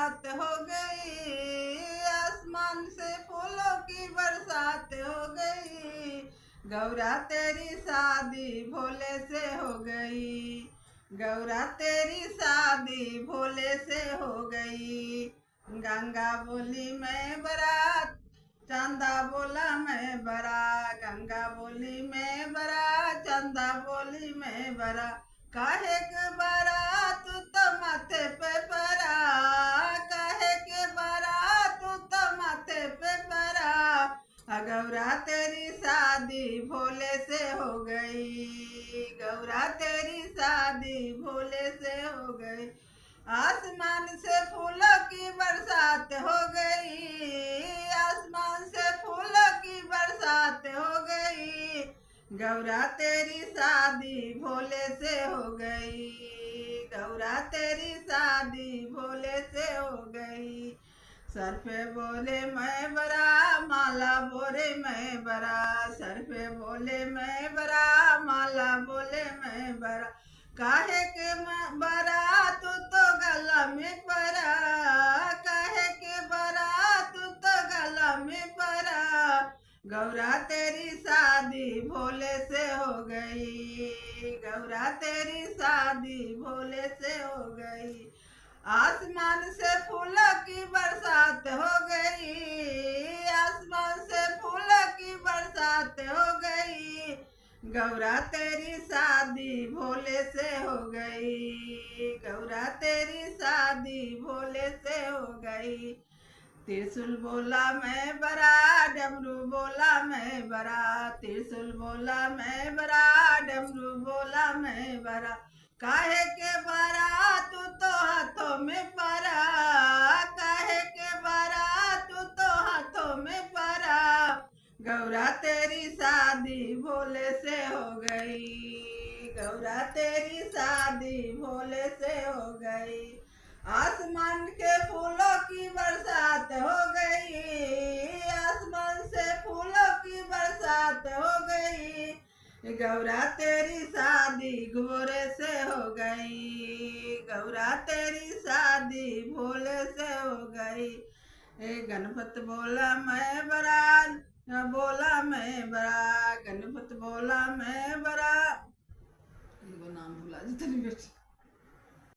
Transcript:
बरसात हो गई, आसमान से फूलों की बरसात हो गई। गौरा तेरी शादी भोले से हो गई, गौरा तेरी शादी भोले से हो गई। गंगा बोली मैं बारात, चंदा बोला मैं बरा, गंगा बोली मैं बरा, चंदा बोली मैं बरा। काहे के बरा तू तो माथे पे परा, काहे के बरा तू तो माथे पे परा। गौरा तेरी शादी भोले से हो गई, गौरा तेरी शादी भोले से हो गई। आसमान से फूलों की बरसात हो गई, आसमान से फूलों की बरसात हो गई। गौरा तेरी शादी भोले से हो गई, गौरा तेरी शादी भोले से हो गई। सर पे बोले मैं बरा, माला बोले मैं बरा, सर पे बोले मैं बरा, माला बोले मैं बरा। काहे के बरा तू तो गला में परा, काहे के बरा तू तो गला में परा। गौरा तेरी शादी भोले से हो गई, गौरा तेरी शादी भोले से हो गई। आसमान से फूलों की बरसात हो गई, आसमान से फूलों की बरसात हो गई। गौरा तेरी शादी भोले से हो गई, गौरा तेरी शादी भोले से हो गई। त्रिशूल बोला मैं बरा, डमरू बोला मैं बरा, त्रिशूल बोला मैं बरा, डमरू बोला मैं बरा। काहे के बरा तू तो हाथों में परा, काहे के बरा तू तो हाथों में परा। गौरा तेरी शादी भोले से हो गई, गौरा तेरी शादी भोले से हो गई। आसमान के फूलों की बरसात हो गई, आसमान से फूलों की बरसात हो गई। गौरा तेरी शादी घोड़े से हो गई, गौरा तेरी शादी भोले से हो गई। गणपत बोला मैं बरा, बोला मैं बरा, गणपत बोला मैं बरा। नाम भुला जी तेरी बेटी।